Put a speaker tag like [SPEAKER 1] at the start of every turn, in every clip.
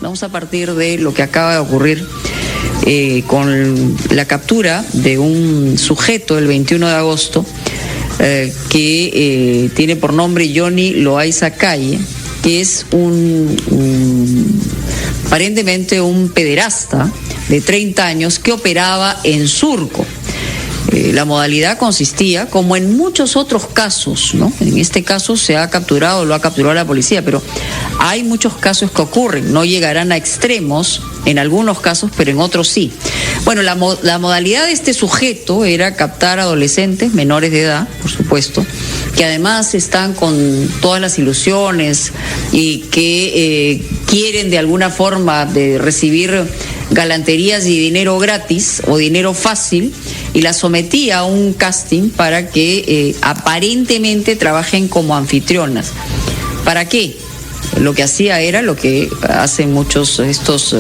[SPEAKER 1] Vamos a partir de lo que acaba de ocurrir con la captura de un sujeto el 21 de agosto que tiene por nombre Johnny Loaiza Calle, que es aparentemente un pederasta de 30 años que operaba en Surco. La modalidad consistía, como en muchos otros casos, ¿no? En este caso se ha capturado, lo ha capturado la policía, pero hay muchos casos que ocurren, no llegarán a extremos en algunos casos, pero en otros sí. Bueno, la modalidad de este sujeto era captar adolescentes menores de edad, por supuesto, que además están con todas las ilusiones y que quieren de alguna forma de recibir galanterías y dinero gratis o dinero fácil, y las sometía a un casting para que aparentemente trabajen como anfitrionas. ¿Para qué? Lo que hacía era lo que hacen muchos estos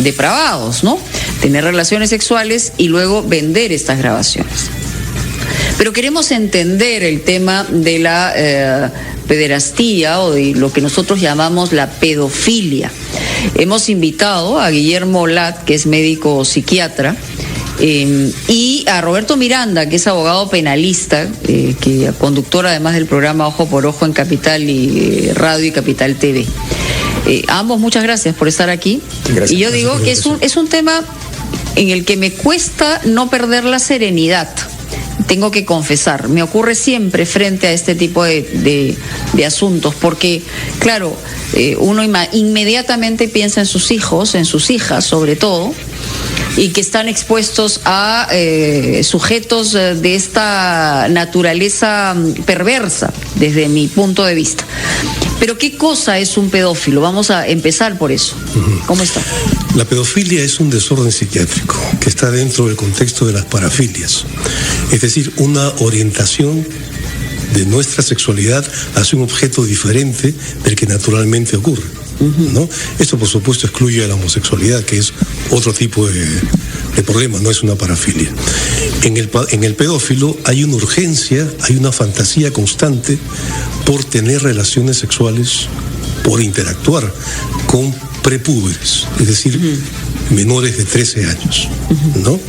[SPEAKER 1] depravados, ¿no? Tener relaciones sexuales y luego vender estas grabaciones. Pero queremos entender el tema de la pederastía o de lo que nosotros llamamos la pedofilia. Hemos invitado a Guillermo Lat, que es médico psiquiatra, y a Roberto Miranda, que es abogado penalista, que conductor además del programa Ojo por Ojo en Capital y Radio y Capital TV. Ambos, muchas gracias por estar aquí. Gracias, y yo digo que es un tema en el que me cuesta no perder la serenidad. Tengo que confesar, me ocurre siempre frente a este tipo de asuntos, porque, claro, uno inmediatamente piensa en sus hijos, en sus hijas sobre todo, y que están expuestos a sujetos de esta naturaleza perversa, desde mi punto de vista. Pero ¿qué cosa es un pedófilo? Vamos a empezar por eso. ¿Cómo está?
[SPEAKER 2] La pedofilia es un desorden psiquiátrico que está dentro del contexto de las parafilias, es decir, una orientación de nuestra sexualidad hacia un objeto diferente del que naturalmente ocurre, ¿no? Esto, por supuesto, excluye a la homosexualidad, que es otro tipo de problema, no es una parafilia. En el pedófilo hay una urgencia, hay una fantasía constante por tener relaciones sexuales, por interactuar con prepúberes, es decir, menores de 13 años, ¿no?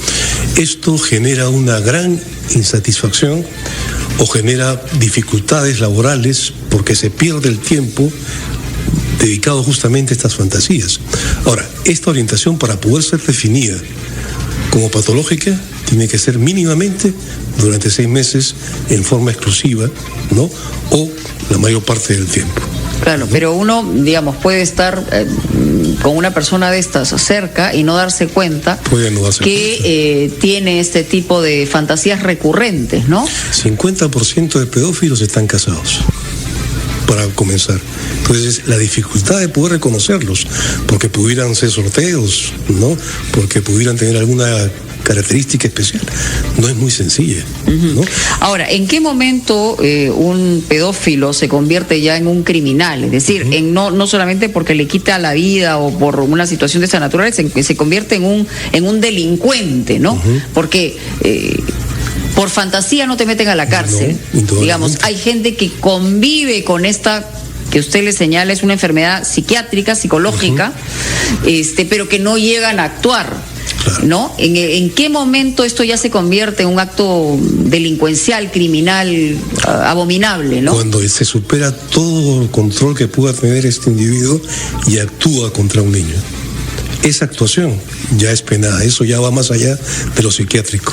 [SPEAKER 2] Esto genera una gran insatisfacción o genera dificultades laborales porque se pierde el tiempo dedicado justamente a estas fantasías. Ahora, esta orientación, para poder ser definida como patológica, tiene que ser mínimamente durante 6 meses en forma exclusiva, ¿no? O la mayor parte del tiempo.
[SPEAKER 1] Claro, pero uno, digamos, puede estar con una persona de estas cerca y no darse cuenta que tiene este tipo de fantasías recurrentes, ¿no?
[SPEAKER 2] 50% de pedófilos están casados, para comenzar. Entonces, la dificultad de poder reconocerlos, porque pudieran ser sorteos, ¿no? Porque pudieran tener alguna característica especial, no es muy sencilla, ¿no?
[SPEAKER 1] Ahora, ¿en qué momento un pedófilo se convierte ya en un criminal? Es decir, no solamente porque le quita la vida o por una situación de esa naturaleza, se convierte en un delincuente, ¿no? Porque por fantasía no te meten a la cárcel. No, digamos, hay gente que convive con esta, que usted le señala, es una enfermedad psiquiátrica, psicológica, pero que no llegan a actuar. Claro. ¿No? ¿En qué momento esto ya se convierte en un acto delincuencial, criminal, abominable, ¿no?
[SPEAKER 2] Cuando se supera todo el control que pueda tener este individuo y actúa contra un niño. Esa actuación ya es penada, eso ya va más allá de lo psiquiátrico.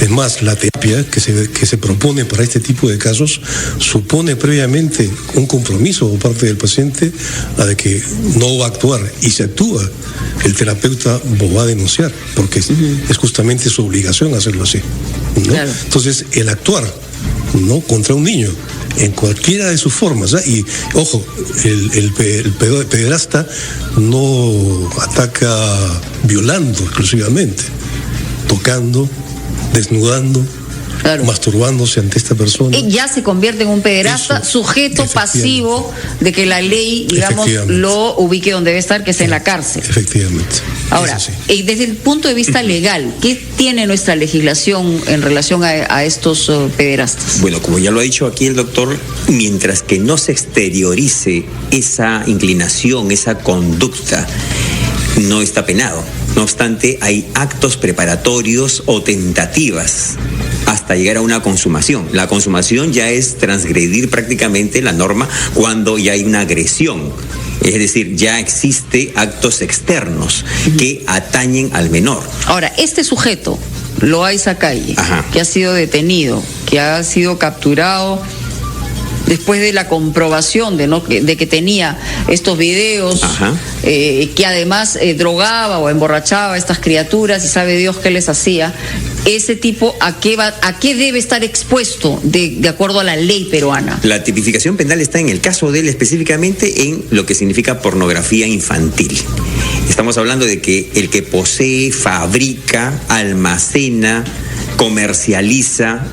[SPEAKER 2] Es más, la terapia que se propone para este tipo de casos supone previamente un compromiso por parte del paciente de que no va a actuar, y si actúa, el terapeuta lo va a denunciar, porque es justamente su obligación hacerlo así, ¿no? Claro. Entonces, el actuar, ¿no?, contra un niño en cualquiera de sus formas, ¿eh? Y ojo, el pederasta no ataca violando exclusivamente, tocando, desnudando, masturbándose ante esta persona.
[SPEAKER 1] Ya se convierte en un pederasta, sujeto pasivo de que la ley, digamos, lo ubique donde debe estar, que es en la cárcel.
[SPEAKER 2] Efectivamente.
[SPEAKER 1] Ahora, desde el punto de vista legal, ¿qué tiene nuestra legislación en relación a estos pederastas?
[SPEAKER 3] Bueno, como ya lo ha dicho aquí el doctor, mientras que no se exteriorice esa inclinación, esa conducta, no está penado. No obstante, hay actos preparatorios o tentativas hasta llegar a una consumación. La consumación ya es transgredir prácticamente la norma cuando ya hay una agresión. Es decir, ya existe actos externos que atañen al menor.
[SPEAKER 1] Ahora, este sujeto, Loaiza Calle, que ha sido detenido, que ha sido capturado después de la comprobación de que tenía estos videos, que además drogaba o emborrachaba a estas criaturas y sabe Dios qué les hacía, ese tipo, ¿a qué debe estar expuesto de acuerdo a la ley peruana?
[SPEAKER 3] La tipificación penal está en el caso de él específicamente en lo que significa pornografía infantil. Estamos hablando de que el que posee, fabrica, almacena, comercializa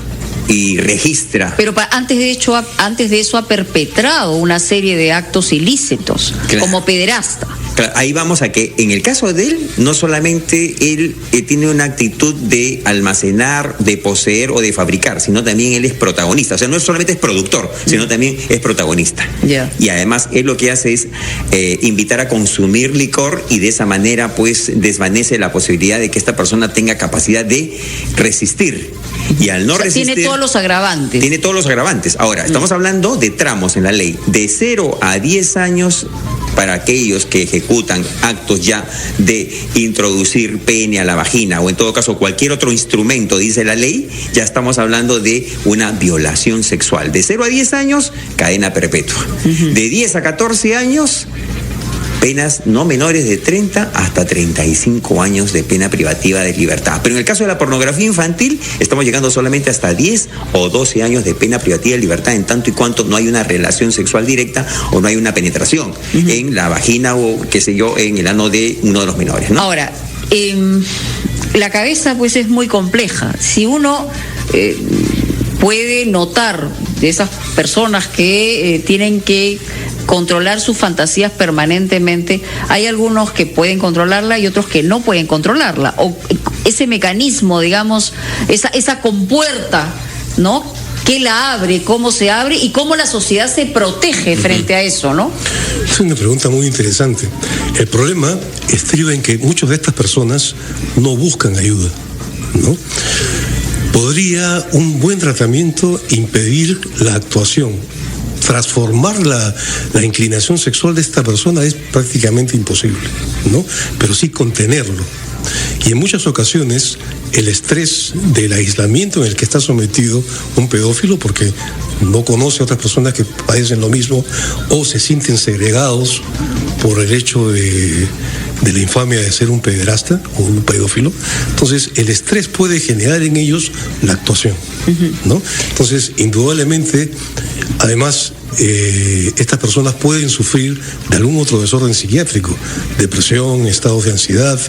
[SPEAKER 3] y registra.
[SPEAKER 1] Pero antes de eso ha perpetrado una serie de actos ilícitos, como pederasta.
[SPEAKER 3] Claro, ahí vamos a que en el caso de él, no solamente él tiene una actitud de almacenar, de poseer o de fabricar, sino también él es protagonista. O sea, no solamente es productor, sino también es protagonista. Y además él lo que hace es invitar a consumir licor y de esa manera pues desvanece la posibilidad de que esta persona tenga capacidad de resistir. Y al no resistir...
[SPEAKER 1] Tiene todos los agravantes.
[SPEAKER 3] Tiene todos los agravantes. Ahora, estamos hablando de tramos en la ley. De 0 a 10 años para aquellos que ejecutan actos ya de introducir pene a la vagina o en todo caso cualquier otro instrumento, dice la ley, ya estamos hablando de una violación sexual. De 0 a 10 años, cadena perpetua. De 10 a 14 años... penas no menores de 30 hasta 35 años de pena privativa de libertad. Pero en el caso de la pornografía infantil, estamos llegando solamente hasta 10 o 12 años de pena privativa de libertad, en tanto y cuanto no hay una relación sexual directa o no hay una penetración en la vagina o, qué sé yo, en el ano de uno de los menores, ¿no?
[SPEAKER 1] Ahora, la cabeza pues es muy compleja. Si uno puede notar de esas personas que tienen que controlar sus fantasías permanentemente, hay algunos que pueden controlarla y otros que no pueden controlarla, o ese mecanismo, digamos, esa compuerta, ¿no?, que la abre, cómo se abre y cómo la sociedad se protege frente a eso, ¿no?
[SPEAKER 2] Es una pregunta muy interesante. El problema estriba en que muchas de estas personas no buscan ayuda, ¿no? ¿Podría un buen tratamiento impedir la actuación? Transformar la inclinación sexual de esta persona es prácticamente imposible, ¿no? Pero sí contenerlo. Y en muchas ocasiones el estrés del aislamiento en el que está sometido un pedófilo, porque no conoce a otras personas que padecen lo mismo o se sienten segregados por el hecho de la infamia de ser un pederasta o un pedófilo, entonces el estrés puede generar en ellos la actuación, ¿no? Entonces, indudablemente, además, estas personas pueden sufrir de algún otro desorden psiquiátrico, depresión, estados de ansiedad,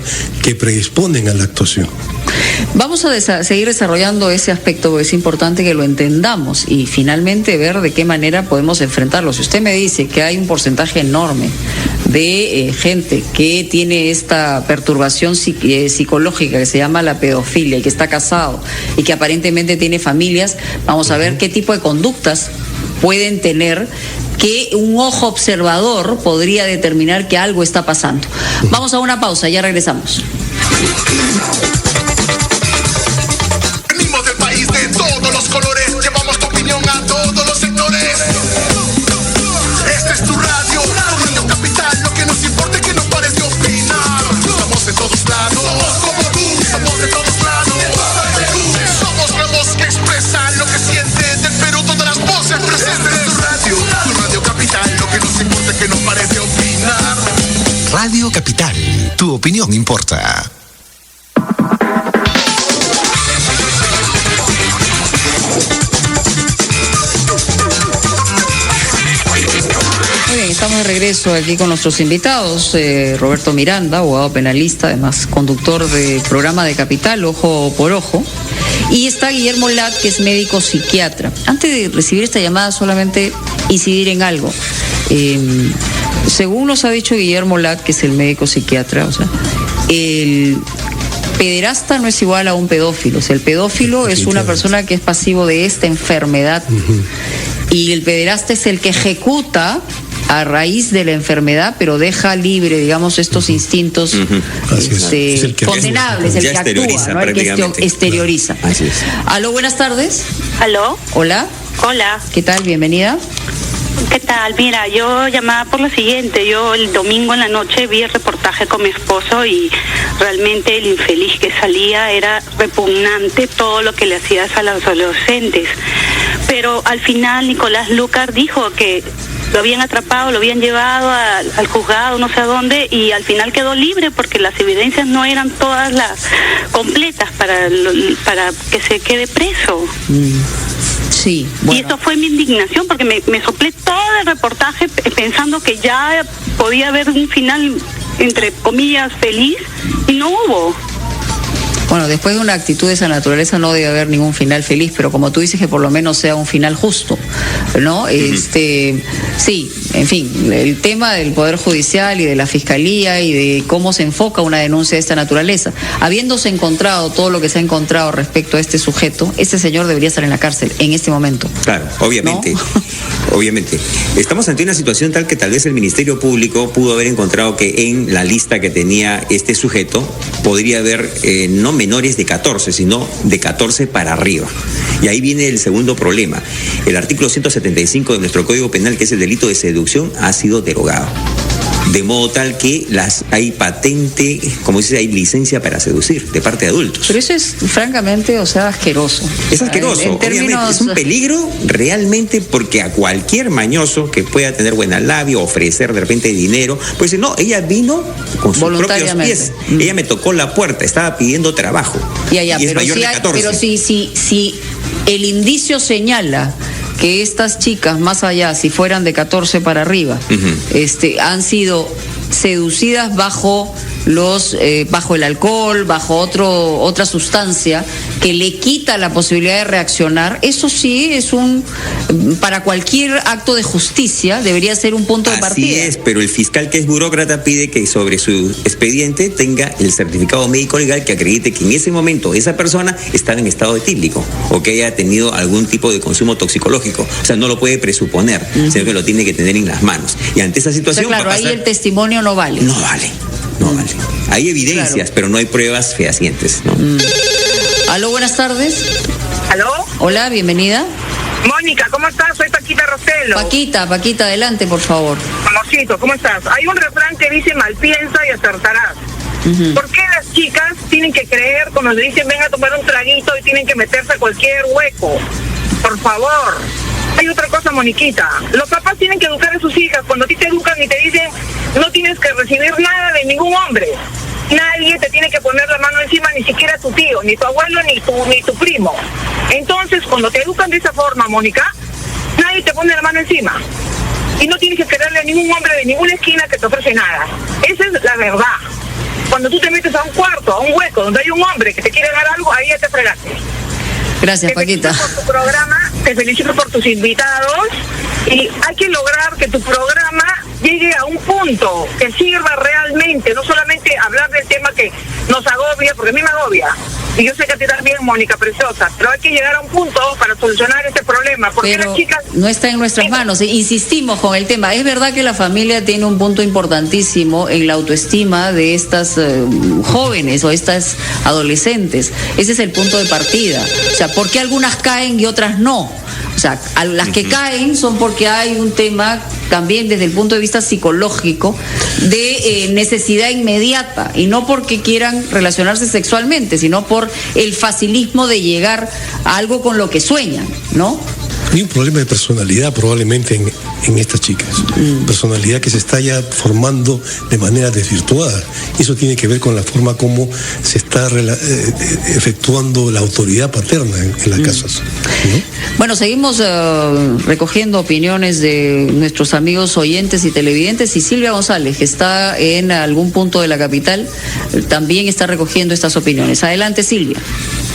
[SPEAKER 2] que predisponen a la actuación.
[SPEAKER 1] Vamos a seguir desarrollando ese aspecto, porque es importante que lo entendamos y finalmente ver de qué manera podemos enfrentarlo. Si usted me dice que hay un porcentaje enorme de gente que tiene esta perturbación psicológica que se llama la pedofilia y que está casado y que aparentemente tiene familias, vamos a ver qué tipo de conductas pueden tener, que un ojo observador podría determinar que algo está pasando. Vamos a una pausa, ya regresamos.
[SPEAKER 4] Venimos del país de todos los colores, llevamos tu opinión a todos los sectores. Esta es tu radio, Radio Capital, lo que nos importa es que no pares de opinar. Estamos en todos lados, somos como tú, estamos de todos lados. Somos la voz que expresa lo que siente del Perú, todas las voces presentes. Tu Radio Capital, lo que nos importa es que no pares de opinar.
[SPEAKER 5] Radio Capital, tu opinión importa.
[SPEAKER 1] estamos de regreso aquí con nuestros invitados. Roberto Miranda, abogado penalista, además conductor del programa de Capital, Ojo por Ojo. Y está Guillermo Lat, que es médico psiquiatra. Antes de recibir esta llamada, solamente incidir en algo. Según nos ha dicho Guillermo Lat, que es el médico psiquiatra, o sea, el pederasta no es igual a un pedófilo. O sea, el pedófilo es una persona que es pasivo de esta enfermedad. Y el pederasta es el que ejecuta a raíz de la enfermedad, pero deja libre, digamos, estos instintos condenables, el que actúa, ¿no? El que exterioriza.
[SPEAKER 3] Así es.
[SPEAKER 1] Aló, buenas tardes.
[SPEAKER 6] Aló.
[SPEAKER 1] Hola.
[SPEAKER 6] Hola.
[SPEAKER 1] ¿Qué tal? Bienvenida.
[SPEAKER 6] ¿Qué tal? Mira, yo llamaba por lo siguiente. Yo el domingo en la noche vi el reportaje con mi esposo y realmente el infeliz que salía era repugnante todo lo que le hacías a los adolescentes. Pero al final Nicolás Lucar dijo que lo habían atrapado, lo habían llevado al juzgado, no sé a dónde, y al final quedó libre porque las evidencias no eran todas las completas para que se quede preso.
[SPEAKER 1] Sí, bueno.
[SPEAKER 6] Y eso fue mi indignación porque me soplé todo el reportaje pensando que ya podía haber un final, entre comillas, feliz, y no hubo.
[SPEAKER 1] Bueno, después de una actitud de esa naturaleza no debe haber ningún final feliz, pero como tú dices, que por lo menos sea un final justo, ¿no? Sí, en fin, el tema del Poder Judicial y de la Fiscalía y de cómo se enfoca una denuncia de esta naturaleza. Habiéndose encontrado todo lo que se ha encontrado respecto a este sujeto, ese señor debería estar en la cárcel en este momento.
[SPEAKER 3] Claro, obviamente. ¿No? Obviamente. Estamos ante una situación tal que tal vez el Ministerio Público pudo haber encontrado que en la lista que tenía este sujeto podría haber no menores de 14, sino de 14 para arriba. Y ahí viene el segundo problema. El artículo 175 de nuestro Código Penal, que es el delito de seducción, ha sido derogado. De modo tal que hay patente, como dice, hay licencia para seducir de parte de adultos.
[SPEAKER 1] Pero eso es, francamente, o sea, asqueroso.
[SPEAKER 3] Es asqueroso, en términos... obviamente. Es un peligro realmente porque a cualquier mañoso que pueda tener buena labia, ofrecer de repente dinero, pues no, ella vino con sus propios pies. Ella me tocó la puerta, estaba pidiendo trabajo. Y es mayor de 14.
[SPEAKER 1] Pero si el indicio señala que estas chicas, más allá, si fueran de 14 para arriba, han sido seducidas bajo el alcohol, bajo otra sustancia que le quita la posibilidad de reaccionar, eso sí es para cualquier acto de justicia debería ser un punto de partida.
[SPEAKER 3] Así es, pero el fiscal, que es burócrata, pide que sobre su expediente tenga el certificado médico legal que acredite que en ese momento esa persona está en estado etílico o que haya tenido algún tipo de consumo toxicológico. O sea, no lo puede presuponer, sino que lo tiene que tener en las manos. Y ante esa situación...
[SPEAKER 1] O sea, claro, ahí el testimonio no vale.
[SPEAKER 3] No vale. Hay evidencias, claro, pero no hay pruebas fehacientes, ¿no?
[SPEAKER 1] Aló, buenas tardes.
[SPEAKER 7] ¿Aló?
[SPEAKER 1] Hola, bienvenida.
[SPEAKER 7] Mónica, ¿cómo estás? Soy Paquita Roselo.
[SPEAKER 1] Paquita, adelante, por favor.
[SPEAKER 7] Famosito, ¿cómo estás? Hay un refrán que dice: mal piensa y acertarás. ¿Por qué las chicas tienen que creer cuando le dicen ven a tomar un traguito y tienen que meterse a cualquier hueco? Por favor. Hay otra cosa, Moniquita. Los papás tienen que educar a sus hijas. Cuando a ti te educan y te dicen no tienes que recibir nada de ningún hombre. Nadie te tiene que poner la mano encima, ni siquiera tu tío, ni tu abuelo, ni tu primo. Entonces, cuando te educan de esa forma, Mónica, nadie te pone la mano encima. Y no tienes que creerle a ningún hombre de ninguna esquina que te ofrece nada. Esa es la verdad. Cuando tú te metes a un cuarto, a un hueco, donde hay un hombre que te quiere dar algo, ahí ya te fregaste.
[SPEAKER 1] Gracias, Paquita.
[SPEAKER 7] Te felicito por tu programa, te felicito por tus invitados y hay que lograr que tu programa llegue a un punto que sirva realmente, no solamente hablar del tema que nos agobia, porque a mí me agobia. Y yo sé que a ti también, Mónica, preciosa, pero hay que llegar a un punto para solucionar este problema. Porque
[SPEAKER 1] pero
[SPEAKER 7] las chicas...
[SPEAKER 1] no está en nuestras manos, insistimos con el tema. Es verdad que la familia tiene un punto importantísimo en la autoestima de estas jóvenes o estas adolescentes. Ese es el punto de partida. O sea, ¿por qué algunas caen y otras no? O sea, a las que caen son porque hay un tema también desde el punto de vista psicológico de necesidad inmediata, y no porque quieran relacionarse sexualmente, sino por el facilismo de llegar a algo con lo que sueñan, ¿no?
[SPEAKER 2] Hay un problema de personalidad probablemente en estas chicas. Personalidad que se está ya formando de manera desvirtuada. Eso tiene que ver con la forma como se está efectuando la autoridad paterna en las casas, ¿no?
[SPEAKER 1] Bueno, seguimos recogiendo opiniones de nuestros amigos oyentes y televidentes, y Silvia González, que está en algún punto de la capital, también está recogiendo estas opiniones. Adelante, Silvia.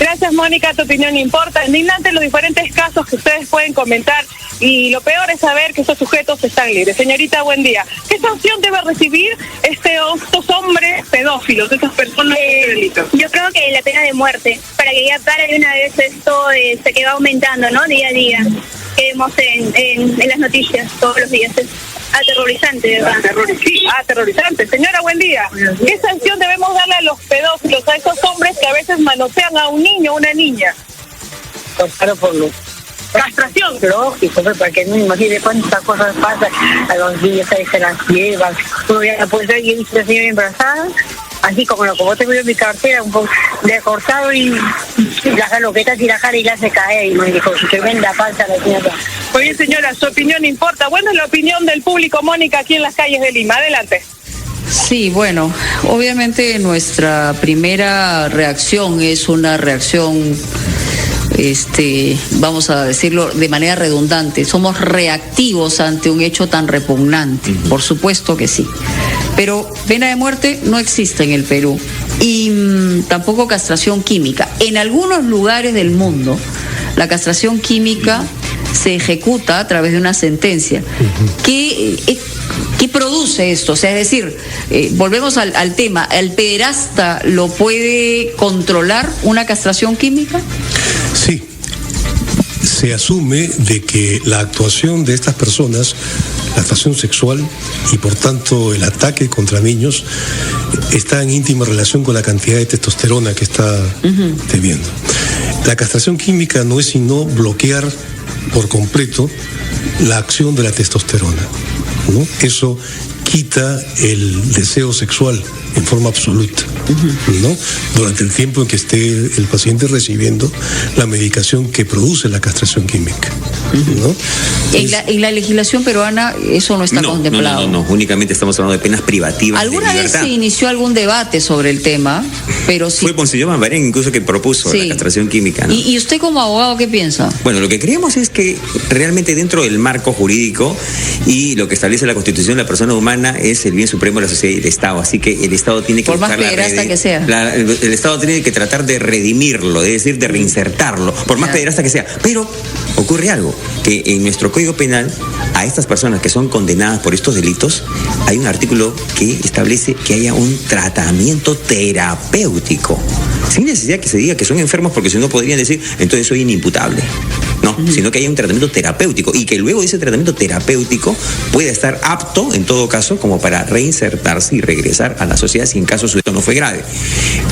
[SPEAKER 7] Gracias, Mónica, tu opinión importa. Indignante los diferentes casos que ustedes pueden comentar, y lo peor es saber que estos sujetos están libres. Señorita, buen día. ¿Qué sanción debe recibir estos hombres pedófilos, estas personas delitos?
[SPEAKER 8] Yo creo que la pena de muerte, para que ya pare de una vez esto que va aumentando, ¿no? Día a día, que vemos en las noticias todos los días. Es aterrorizante, ¿verdad?
[SPEAKER 7] Aterrorizante. Señora, buen día. ¿Qué sanción debemos darle a los pedófilos, a esos hombres que a veces manosean a un niño o una niña?
[SPEAKER 9] Claro, por lo
[SPEAKER 7] Castración.
[SPEAKER 9] lógico, para que no imagine cuántas cosas pasan a los niños, ahí se las llevan. Uno ya puede ser, y he visto a la señora embarazada, así como tengo yo mi cartera, un poco le he cortado y la loquetas y la jara y la hace caer, y me dijo, tremenda panza la señora.
[SPEAKER 7] Oye, señora, su opinión importa. Bueno, es la opinión del público, Mónica, aquí en las calles de Lima. Adelante.
[SPEAKER 1] Sí, bueno, obviamente nuestra primera reacción es una reacción, vamos a decirlo de manera redundante, somos reactivos ante un hecho tan repugnante, por supuesto que sí. Pero pena de muerte no existe en el Perú, y tampoco castración química. En algunos lugares del mundo, la castración química se ejecuta a través de una sentencia. ¿Qué produce esto? O sea, es decir, volvemos al tema, ¿el pederasta lo puede controlar una castración química?
[SPEAKER 2] Sí. Se asume de que la actuación de estas personas, la actuación sexual y por tanto el ataque contra niños, está en íntima relación con la cantidad de testosterona que está teniendo. La castración química no es sino bloquear por completo la acción de la testosterona, ¿no? Eso quita el deseo sexual en forma absoluta, ¿no? Durante el tiempo en que esté el paciente recibiendo la medicación que produce la castración química, ¿no?
[SPEAKER 1] En la legislación peruana eso no está contemplado.
[SPEAKER 3] No, únicamente estamos hablando de penas privativas de libertad.
[SPEAKER 1] ¿Alguna vez se inició algún debate sobre el tema? Pero sí.
[SPEAKER 3] Fue Monseñor Mambarén incluso que propuso la castración química, ¿no?
[SPEAKER 1] ¿Y usted como abogado qué piensa?
[SPEAKER 3] Bueno, lo que creemos es que realmente dentro del marco jurídico y lo que establece la Constitución, la persona humana es el bien supremo de la sociedad y del Estado, así que el Estado tiene que buscar
[SPEAKER 1] que sea.
[SPEAKER 3] El Estado tiene que tratar de redimirlo, es decir, de reinsertarlo, por más pederasta que sea. Pero ocurre algo, que en nuestro Código Penal, a estas personas que son condenadas por estos delitos, hay un artículo que establece que haya un tratamiento terapéutico, sin necesidad que se diga que son enfermos, porque si no podrían decir, entonces soy inimputable. No, sino que haya un tratamiento terapéutico y que luego de ese tratamiento terapéutico pueda estar apto, en todo caso, como para reinsertarse y regresar a la sociedad si en caso su delito no fue grave.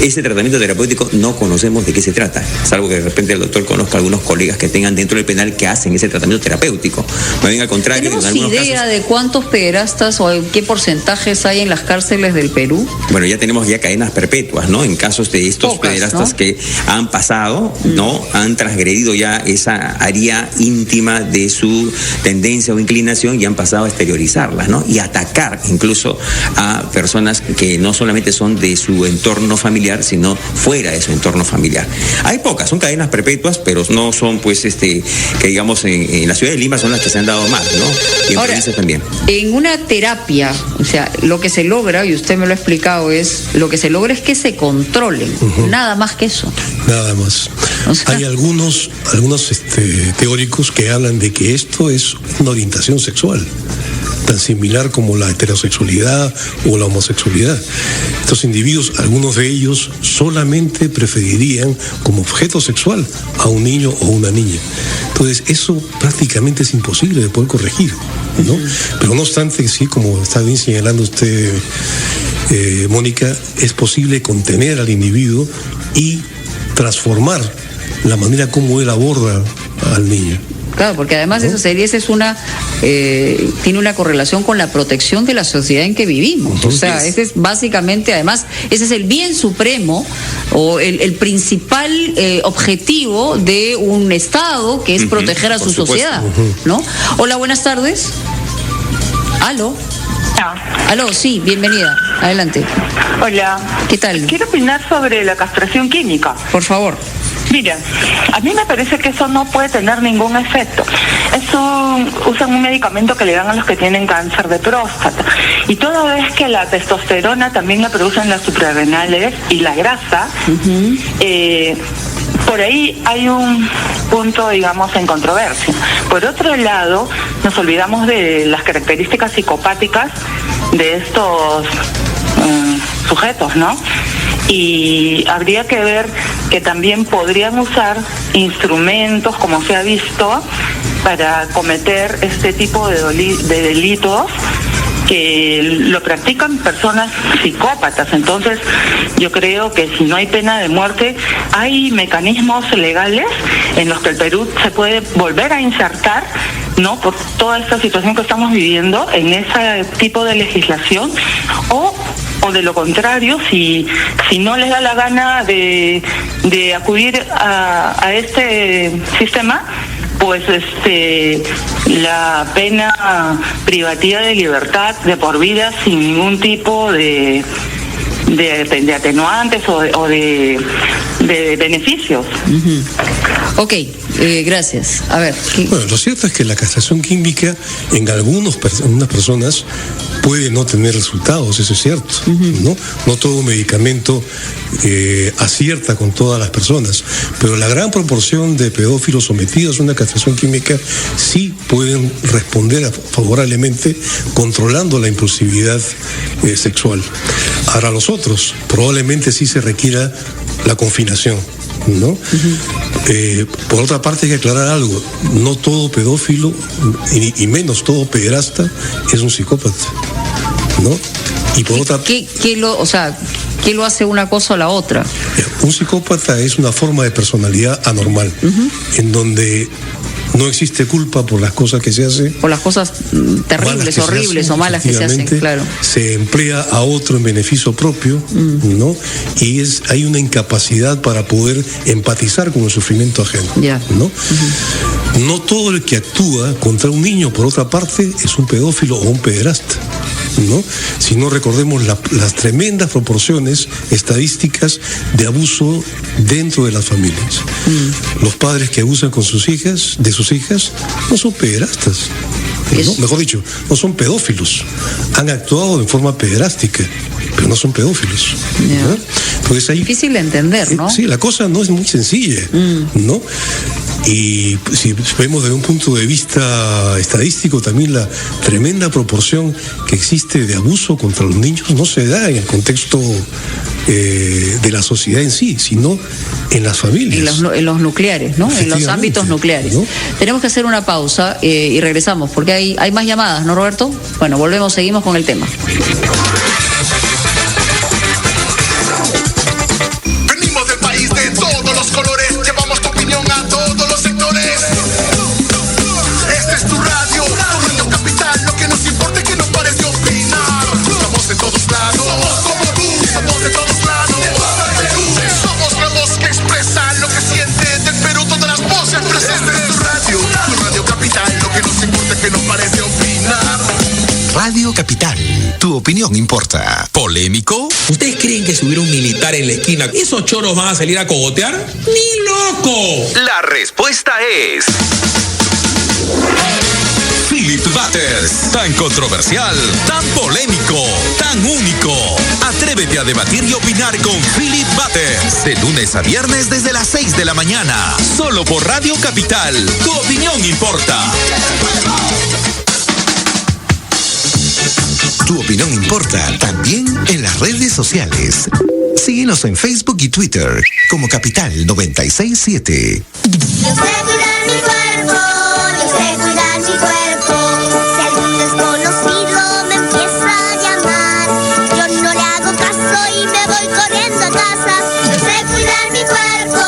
[SPEAKER 3] Ese tratamiento terapéutico no conocemos de qué se trata, salvo que de repente el doctor conozca algunos colegas que tengan dentro del penal que hacen ese tratamiento terapéutico. Más bien al contrario.
[SPEAKER 1] ¿Tenemos idea de cuántos pederastas o qué porcentajes hay en las cárceles del Perú?
[SPEAKER 3] Bueno, ya tenemos cadenas perpetuas, ¿no? En casos de estos pederastas, ¿no?, que han pasado, ¿no? Han transgredido ya esa área íntima de su tendencia o inclinación y han pasado a exteriorizarla, ¿no? Y atacar incluso a personas que no solamente son de su entorno familiar, sino fuera de su entorno familiar. Hay pocas, son cadenas perpetuas, pero no son, pues, que digamos en la ciudad de Lima son las que se han dado más, ¿no? Y en provincias también. En
[SPEAKER 1] una terapia, o sea, lo que se logra, y usted me lo ha explicado, lo que se logra es que se controlen, nada más que eso.
[SPEAKER 2] Nada más. O sea, hay algunos teóricos que hablan de que esto es una orientación sexual, tan similar como la heterosexualidad o la homosexualidad. Estos individuos, algunos de ellos, solamente preferirían como objeto sexual a un niño o una niña. Entonces, eso prácticamente es imposible de poder corregir, ¿no? Pero no obstante, sí, como está bien señalando usted, Mónica, es posible contener al individuo y transformar la manera como él aborda al niño.
[SPEAKER 1] Claro, porque además esa serie tiene una correlación con la protección de la sociedad en que vivimos. Entonces, o sea, ese es básicamente, además, ese es el bien supremo o el principal objetivo de un Estado, que es proteger a su sociedad, ¿no? Hola, buenas tardes. Aló, sí, bienvenida. Adelante.
[SPEAKER 10] Hola.
[SPEAKER 1] ¿Qué tal?
[SPEAKER 10] Quiero opinar sobre la castración química.
[SPEAKER 1] Por favor.
[SPEAKER 10] Mira, a mí me parece que eso no puede tener ningún efecto. Usan un medicamento que le dan a los que tienen cáncer de próstata. Y toda vez que la testosterona también la producen las suprarrenales y la grasa, por ahí hay un punto, digamos, en controversia. Por otro lado, nos olvidamos de las características psicopáticas de estos sujetos, ¿no? Y habría que ver que también podrían usar instrumentos, como se ha visto, para cometer este tipo de delitos que lo practican personas psicópatas. Entonces, yo creo que si no hay pena de muerte, hay mecanismos legales en los que el Perú se puede volver a insertar, ¿no?, por toda esta situación que estamos viviendo, en ese tipo de legislación, o de lo contrario, si no les da la gana de acudir a este sistema, pues la pena privativa de libertad de por vida sin ningún tipo de atenuantes o de beneficios.
[SPEAKER 1] Ok, gracias. A ver.
[SPEAKER 2] Bueno, lo cierto es que la castración química en algunas personas puede no tener resultados, eso es cierto, ¿no? No todo medicamento acierta con todas las personas, pero la gran proporción de pedófilos sometidos a una castración química sí pueden responder favorablemente, controlando la impulsividad sexual. Ahora, los otros probablemente sí se requiera la confinación, ¿no? Por otra parte, hay que aclarar algo: no todo pedófilo y menos todo pederasta es un psicópata, ¿no? Y por otra
[SPEAKER 1] ¿Qué lo hace una cosa o la otra?
[SPEAKER 2] Un psicópata es una forma de personalidad anormal, en donde no existe culpa por las cosas que se hacen.
[SPEAKER 1] Por las cosas terribles, horribles o malas que se hacen, claro.
[SPEAKER 2] Se emplea a otro en beneficio propio, ¿no? Y hay una incapacidad para poder empatizar con el sufrimiento ajeno, ¿no? No todo el que actúa contra un niño, por otra parte, es un pedófilo o un pederasta, ¿no? Si no, recordemos las tremendas proporciones estadísticas de abuso dentro de las familias. Los padres que abusan con sus hijas, no son pederastas, ¿no? Mejor dicho, no son pedófilos. Han actuado en forma pederástica, pero no son pedófilos, ¿no? Entonces
[SPEAKER 1] difícil de entender, ¿no?
[SPEAKER 2] Sí, la cosa no es muy sencilla, ¿no? Y si vemos desde un punto de vista estadístico, también la tremenda proporción que existe de abuso contra los niños no se da en el contexto de la sociedad en sí, sino en las familias.
[SPEAKER 1] En los nucleares, ¿no? En los ámbitos nucleares, ¿no? Tenemos que hacer una pausa y regresamos, porque hay más llamadas, ¿no, Roberto? Bueno, volvemos, seguimos con el tema.
[SPEAKER 4] Venimos del país de todos los colores, llevamos tu opinión a todos los sectores. Esta es tu radio Capital, lo que nos importa es que no pares de opinar. Estamos en todos lados, somos como tú, estamos de todos lados. Somos la voz que expresa lo que siente del Perú, todas las voces presentes en tu Radio Capital, lo que nos importa es que no pares de opinar.
[SPEAKER 5] Radio Capital, tu opinión importa. ¿Polémico?
[SPEAKER 11] ¿Ustedes creen que si hubiera un militar en la esquina, esos choros van a salir a cogotear? ¡Ni loco!
[SPEAKER 5] La respuesta es... Philip Butters, tan controversial, tan polémico, tan único. Atrévete a debatir y opinar con Philip Butters, de lunes a viernes desde las 6 de la mañana, solo por Radio Capital. Tu opinión importa. Tu opinión importa también en las redes sociales. Síguenos en Facebook y Twitter como Capital 967.
[SPEAKER 12] Yo sé cuidar mi cuerpo, yo sé cuidar mi cuerpo. Si algún desconocido me empieza a llamar, yo no le hago caso y me voy corriendo a casa. Yo sé cuidar mi cuerpo,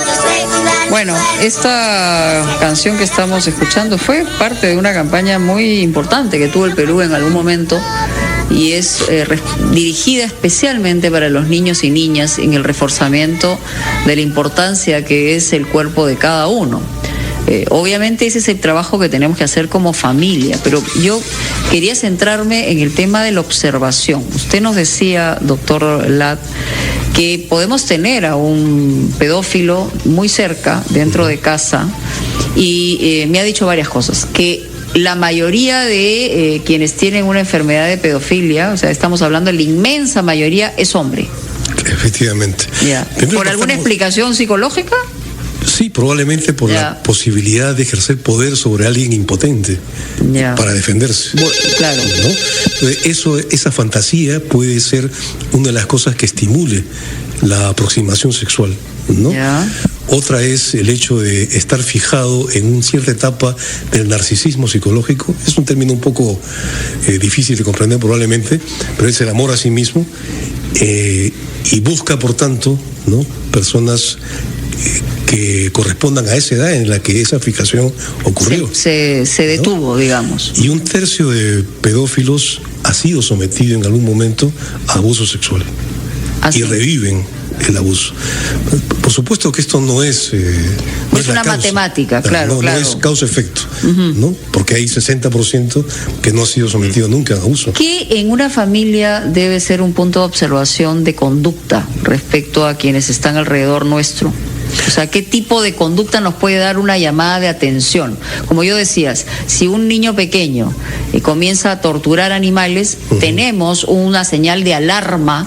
[SPEAKER 12] yo sé cuidar mi
[SPEAKER 1] Bueno, esta canción que estamos escuchando fue parte de una campaña muy importante que tuvo el Perú en algún momento y es dirigida especialmente para los niños y niñas en el reforzamiento de la importancia que es el cuerpo de cada uno. Obviamente ese es el trabajo que tenemos que hacer como familia, pero yo quería centrarme en el tema de la observación. Usted nos decía, doctor Lat, que podemos tener a un pedófilo muy cerca, dentro de casa, y me ha dicho varias cosas, que la mayoría de quienes tienen una enfermedad de pedofilia, o sea, estamos hablando de la inmensa mayoría, es hombre.
[SPEAKER 2] Efectivamente.
[SPEAKER 1] Ya. ¿Por alguna explicación psicológica?
[SPEAKER 2] Sí, probablemente por la posibilidad de ejercer poder sobre alguien impotente para defenderse.
[SPEAKER 1] Claro.
[SPEAKER 2] ¿No? Entonces, esa fantasía puede ser una de las cosas que estimule la aproximación sexual, ¿no? Otra es el hecho de estar fijado en una cierta etapa del narcisismo psicológico. Es un término un poco difícil de comprender probablemente, pero es el amor a sí mismo, y busca, por tanto, ¿no?, personas que correspondan a esa edad en la que esa fijación ocurrió.
[SPEAKER 1] Se detuvo, ¿no?, digamos.
[SPEAKER 2] Y 1/3 de pedófilos ha sido sometido en algún momento a abuso sexual. Y reviven el abuso. Por supuesto que esto no es...
[SPEAKER 1] no es una matemática, claro.
[SPEAKER 2] No es causa-efecto, ¿no? Porque hay 60% que no ha sido sometido nunca a abuso.
[SPEAKER 1] ¿Qué en una familia debe ser un punto de observación de conducta respecto a quienes están alrededor nuestro? O sea, ¿qué tipo de conducta nos puede dar una llamada de atención? Como yo decías, si un niño pequeño comienza a torturar animales, tenemos una señal de alarma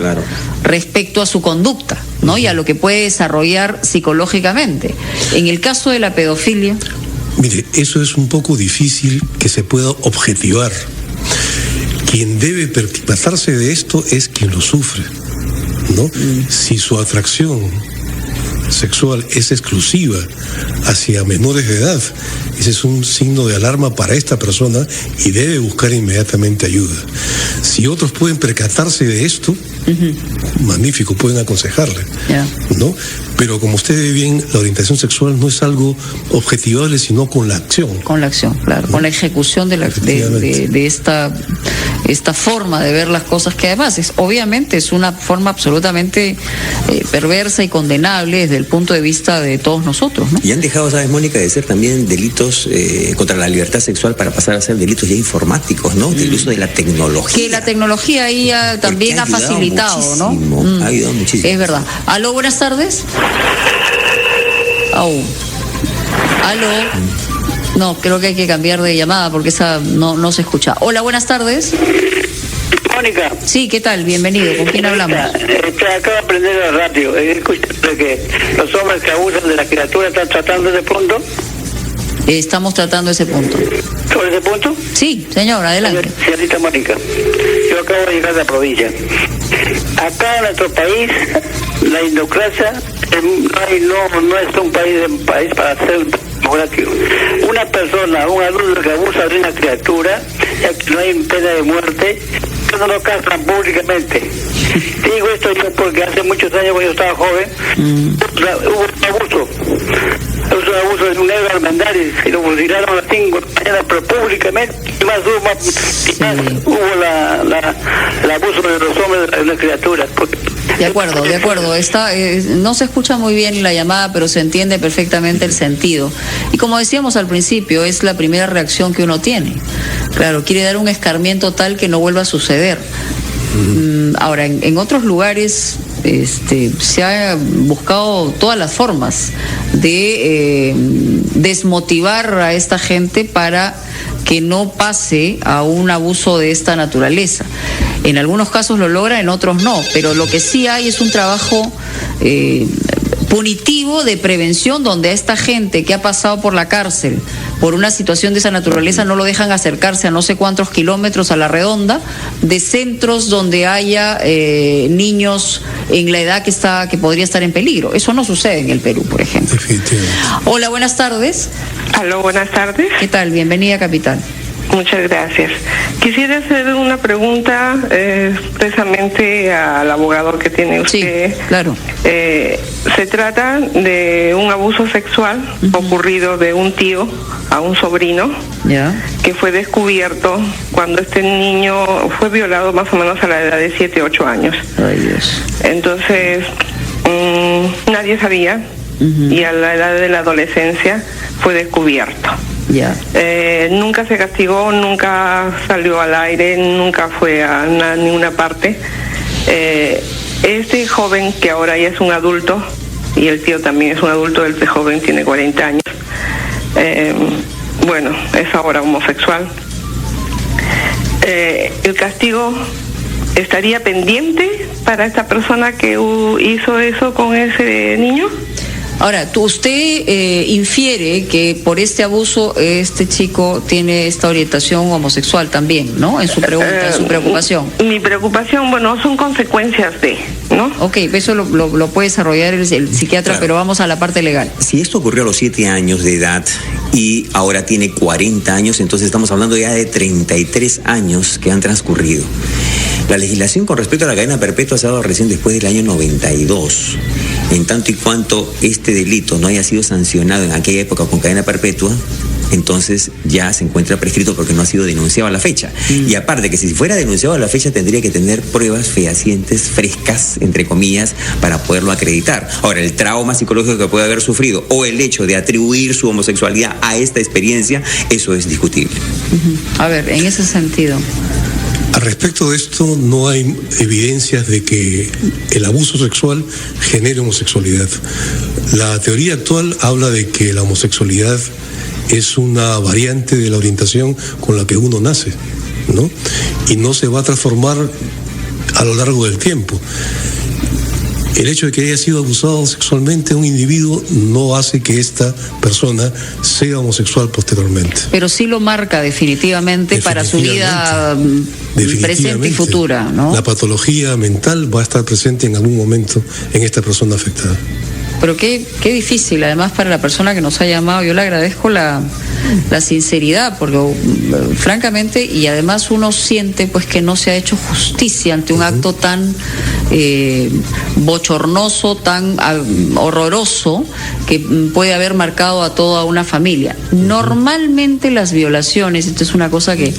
[SPEAKER 1] respecto a su conducta, ¿no? Y a lo que puede desarrollar psicológicamente. En el caso de la pedofilia...
[SPEAKER 2] Mire, eso es un poco difícil que se pueda objetivar. Quien debe percatarse de esto es quien lo sufre, ¿no? Si su atracción sexual es exclusiva hacia menores de edad, ese es un signo de alarma para esta persona y debe buscar inmediatamente ayuda. Si otros pueden percatarse de esto, magnífico, pueden aconsejarle, ¿no? Pero como usted ve bien, la orientación sexual no es algo objetivable, sino con la acción.
[SPEAKER 1] Con la acción, claro, con la ejecución de esta forma de ver las cosas, que además obviamente es una forma absolutamente perversa y condenable desde el punto de vista de todos nosotros, ¿no?
[SPEAKER 3] Y han dejado, ¿sabes, Mónica?, de ser también delitos contra la libertad sexual para pasar a ser delitos ya informáticos, ¿no? Del uso de la tecnología.
[SPEAKER 1] Que la tecnología ahí también ha facilitado, ¿no?
[SPEAKER 3] Ha ayudado muchísimo.
[SPEAKER 1] Es verdad. Aló, buenas tardes. Aló. No, creo que hay que cambiar de llamada porque esa no se escucha. Hola, buenas tardes.
[SPEAKER 13] Mónica.
[SPEAKER 1] Sí, ¿qué tal? Bienvenido. ¿Con quién hablamos?
[SPEAKER 13] Acabo de aprender la radio. Escuché que los hombres que abusan de la criatura están tratando ese punto.
[SPEAKER 1] Estamos tratando ese punto.
[SPEAKER 13] ¿Sobre ese punto?
[SPEAKER 1] Sí, señor, adelante.
[SPEAKER 13] Señorita Mónica, yo acabo de llegar de la provincia. Acá en nuestro país, la indocracia no es un país para ser democrático. Una persona, un adulto que abusa de una criatura, ya que no hay pena de muerte, que no lo castran públicamente. Digo esto yo porque hace muchos años, cuando yo estaba joven, hubo un abuso de un negro Armendáriz y lo fusilaron a las 5 de la mañana, pero públicamente, y más hubo el abuso de los hombres de las criaturas.
[SPEAKER 1] De acuerdo. No se escucha muy bien la llamada, pero se entiende perfectamente el sentido. Y como decíamos al principio, es la primera reacción que uno tiene. Claro, quiere dar un escarmiento tal que no vuelva a suceder. Ahora, en otros lugares se ha buscado todas las formas de desmotivar a esta gente para que no pase a un abuso de esta naturaleza. En algunos casos lo logra, en otros no, pero lo que sí hay es un trabajo punitivo de prevención, donde a esta gente que ha pasado por la cárcel por una situación de esa naturaleza no lo dejan acercarse a no sé cuántos kilómetros a la redonda de centros donde haya niños en la edad que podría estar en peligro. Eso no sucede en el Perú, por ejemplo. Hola, buenas tardes.
[SPEAKER 14] Aló, buenas tardes.
[SPEAKER 1] ¿Qué tal? Bienvenida, Capital.
[SPEAKER 14] Muchas gracias. Quisiera hacer una pregunta precisamente al abogado que tiene usted.
[SPEAKER 1] Sí, claro.
[SPEAKER 14] Se trata de un abuso sexual ocurrido de un tío a un sobrino, que fue descubierto cuando este niño fue violado más o menos a la edad de 7, 8 años.
[SPEAKER 1] Ay, Dios.
[SPEAKER 14] Entonces, nadie sabía, y a la edad de la adolescencia fue descubierto. Nunca se castigó, nunca salió al aire, nunca fue a ninguna parte. Este joven, que ahora ya es un adulto, y el tío también es un adulto, el joven tiene 40 años, bueno, es ahora homosexual. ¿El castigo estaría pendiente para esta persona que hizo eso con ese niño?
[SPEAKER 1] Ahora, usted infiere que por este abuso este chico tiene esta orientación homosexual también, ¿no? En su pregunta, en su preocupación.
[SPEAKER 14] Mi preocupación, bueno, son consecuencias de, ¿no?
[SPEAKER 1] Ok, eso lo puede desarrollar el psiquiatra, claro. Pero vamos a la parte legal.
[SPEAKER 3] Si esto ocurrió a los 7 años de edad y ahora tiene 40 años, entonces estamos hablando ya de 33 años que han transcurrido. La legislación con respecto a la cadena perpetua se ha dado recién después del año 92. En tanto y cuanto este delito no haya sido sancionado en aquella época con cadena perpetua, entonces ya se encuentra prescrito porque no ha sido denunciado a la fecha. Y aparte que si fuera denunciado a la fecha tendría que tener pruebas fehacientes, frescas, entre comillas, para poderlo acreditar. Ahora, el trauma psicológico que puede haber sufrido o el hecho de atribuir su homosexualidad a esta experiencia, eso es discutible.
[SPEAKER 1] A ver, en ese sentido.
[SPEAKER 2] Al respecto de esto, no hay evidencias de que el abuso sexual genere homosexualidad. La teoría actual habla de que la homosexualidad es una variante de la orientación con la que uno nace, ¿no? Y no se va a transformar a lo largo del tiempo. El hecho de que haya sido abusado sexualmente un individuo no hace que esta persona sea homosexual posteriormente.
[SPEAKER 1] Pero sí lo marca definitivamente para su vida presente y futura, ¿no?
[SPEAKER 2] La patología mental va a estar presente en algún momento en esta persona afectada.
[SPEAKER 1] Pero qué difícil, además, para la persona que nos ha llamado. Yo le agradezco la sinceridad, porque francamente, y además uno siente pues que no se ha hecho justicia ante un acto tan bochornoso, tan horroroso, que puede haber marcado a toda una familia. Normalmente las violaciones, esto es una cosa que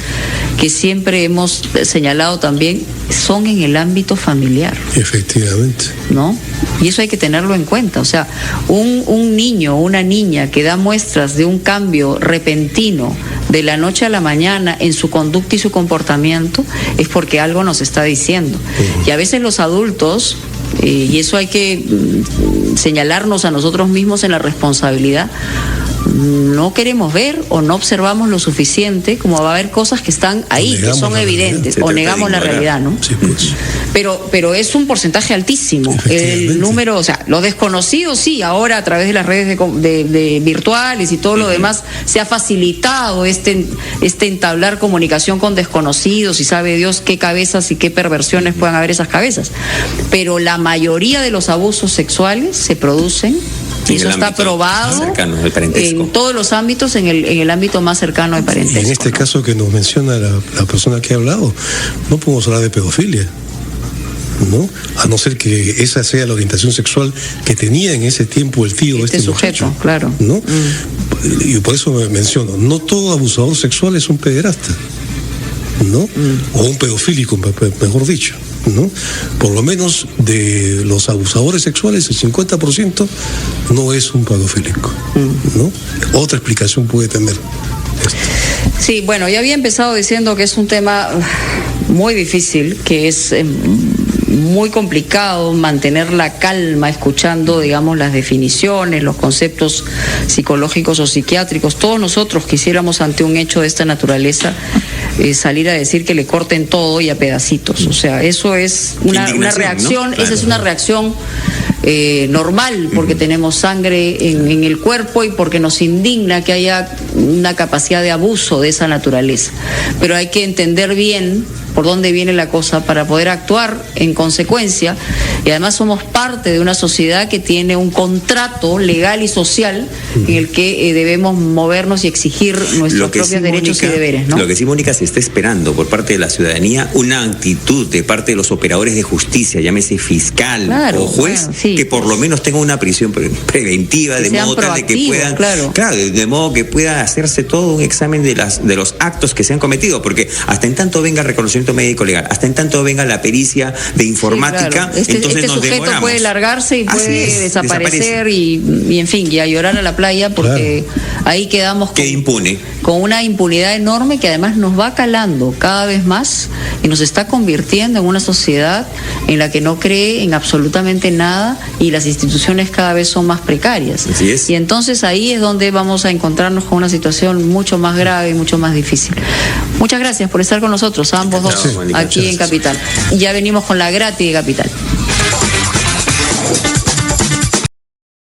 [SPEAKER 1] siempre hemos señalado también, son en el ámbito familiar.
[SPEAKER 2] Efectivamente.
[SPEAKER 1] ¿No? Y eso hay que tenerlo en cuenta. O sea, un niño o una niña que da muestras de un cambio repentino de la noche a la mañana en su conducta y su comportamiento, es porque algo nos está diciendo. Y a veces los adultos, y eso hay que señalarnos a nosotros mismos en la responsabilidad, no queremos ver o no observamos lo suficiente, como va a haber cosas que están ahí, que son evidentes, o negamos la realidad, ¿no?
[SPEAKER 2] Sí, pues.
[SPEAKER 1] Pero es un porcentaje altísimo. El número, o sea, los desconocidos sí, ahora a través de las redes de virtuales y todo lo demás se ha facilitado este entablar comunicación con desconocidos, y sabe Dios qué cabezas y qué perversiones puedan haber esas cabezas. Pero la mayoría de los abusos sexuales se producen, y eso está probado en todos los ámbitos, en el ámbito más cercano al parentesco.
[SPEAKER 2] Y en este caso que nos menciona la persona que ha hablado, no podemos hablar de pedofilia, ¿no? A no ser que esa sea la orientación sexual que tenía en ese tiempo el tío de este
[SPEAKER 1] sujeto,
[SPEAKER 2] muchacho,
[SPEAKER 1] claro.
[SPEAKER 2] ¿no? Y por eso me menciono, no todo abusador sexual es un pederasta, ¿no? O un pedofílico, mejor dicho, ¿no? Por lo menos de los abusadores sexuales, el 50% no es un pedofílico, ¿no? Otra explicación puede tener esto.
[SPEAKER 1] Sí, bueno, ya había empezado diciendo que es un tema muy difícil, que es muy complicado mantener la calma escuchando, digamos, las definiciones, los conceptos psicológicos o psiquiátricos. Todos nosotros quisiéramos, ante un hecho de esta naturaleza, salir a decir que le corten todo y a pedacitos. O sea, eso es una reacción, ¿no? Esa es una reacción normal, porque tenemos sangre en el cuerpo y porque nos indigna que haya una capacidad de abuso de esa naturaleza. Pero hay que entender bien por dónde viene la cosa para poder actuar en consecuencia Y además somos parte de una sociedad que tiene un contrato legal y social en el que debemos movernos y exigir nuestros propios derechos y deberes, ¿no?
[SPEAKER 3] Lo que sí, Mónica, se está esperando por parte de la ciudadanía una actitud de parte de los operadores de justicia, llámese fiscal o juez, que por lo menos tenga una prisión preventiva, de modo tal de que puedan, de modo que pueda hacerse todo un examen de los actos que se han cometido, porque hasta en tanto venga el reconocimiento médico legal, hasta en tanto venga la pericia de informática, entonces nos
[SPEAKER 1] sujeto
[SPEAKER 3] demoramos.
[SPEAKER 1] Puede largarse y puede desaparecer y en fin, y a llorar a la playa, porque ahí quedamos con una impunidad enorme que además nos va calando cada vez más y nos está convirtiendo en una sociedad en la que no cree en absolutamente nada y las instituciones cada vez son más precarias.
[SPEAKER 3] Así es.
[SPEAKER 1] Y entonces ahí es donde vamos a encontrarnos con una situación mucho más grave y mucho más difícil. Muchas gracias por estar con nosotros, ambos dos, aquí en Capital. Ya venimos con la gratis de Capital.